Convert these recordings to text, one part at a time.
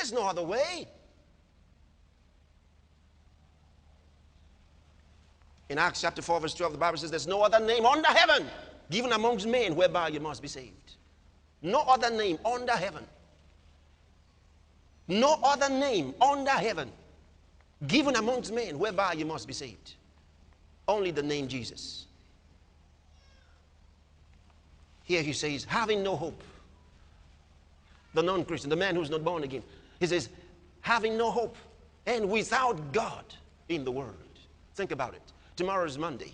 There's no other way. In Acts chapter 4 verse 12, the Bible says there's no other name under heaven given amongst men whereby you must be saved. No other name under heaven. No other name under heaven given amongst men whereby you must be saved. Only the name Jesus. Here he says, having no hope. The non-Christian, the man who's not born again. He says, having no hope and without God in the world. Think about it. Tomorrow is Monday.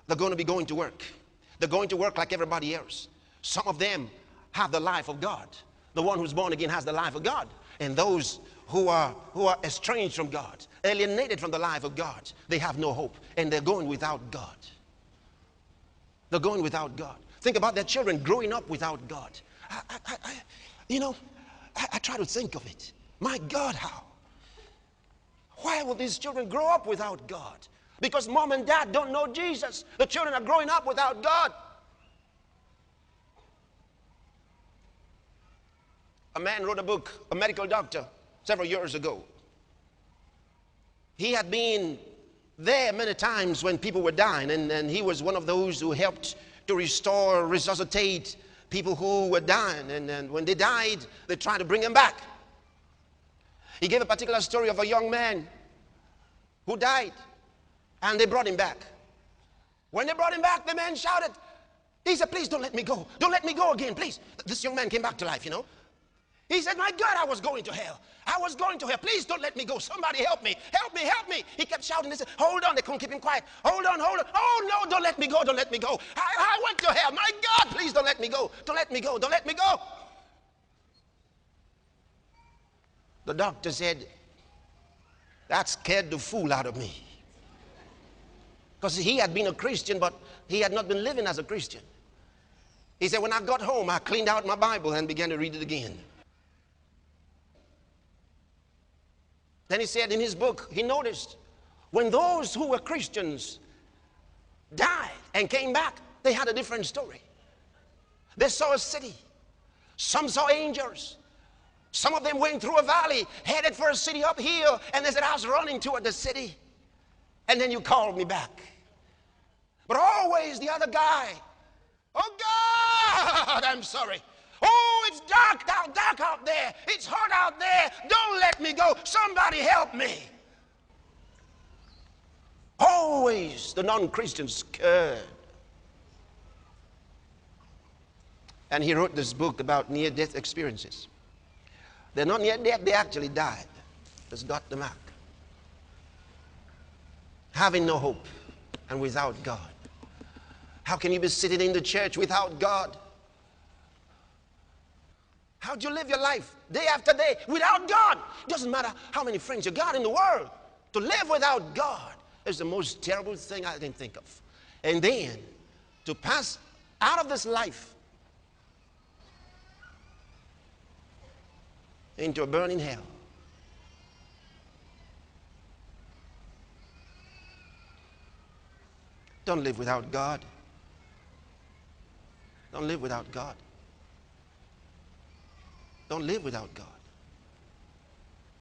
They're going to be going to work. They're going to work like everybody else. Some of them have the life of God. The one who's born again has the life of God. And those who are estranged from God, alienated from the life of God, they have no hope. And they're going without God. They're going without God. Think about their children growing up without God. I try to think of it. My God, how? Why will these children grow up without God? Because mom and dad don't know Jesus. The children are growing up without God. A man wrote a book, a medical doctor, several years ago. He had been there many times when people were dying, and he was one of those who helped to restore, resuscitate people who were dying. And when they died, they tried to bring them back. He gave a particular story of a young man who died, and they brought him back. When they brought him back, the man shouted. He said, please don't let me go. Don't let me go again, please. This young man came back to life, He said, my God, I was going to hell. I was going to hell. Please don't let me go. Somebody help me. Help me, help me. He kept shouting. They said, hold on. They couldn't keep him quiet. Hold on, hold on. Oh, no, don't let me go. Don't let me go. I went to hell. My God, please don't let me go. Don't let me go. Don't let me go. The doctor said, that scared the fool out of me. Because he had been a Christian, but he had not been living as a Christian. He said, when I got home, I cleaned out my Bible and began to read it again. Then he said in his book, he noticed when those who were Christians died and came back, they had a different story. They saw a city. Some saw angels. Some of them went through a valley, headed for a city up here, and they said, I was running toward the city. And then you called me back. But always the other guy, oh God, I'm sorry. Oh, it's dark out there. It's hot out there. Don't let me go. Somebody help me. Always the non-Christians scared. And he wrote this book about near-death experiences. They're not near death, they actually died. That's got the mark. Having no hope and without God. How can you be sitting in the church without God? How do you live your life day after day without God? It doesn't matter how many friends you got in the world. To live without God is the most terrible thing I can think of. And then to pass out of this life into a burning hell. Don't live without God. Don't live without God. Don't live without God.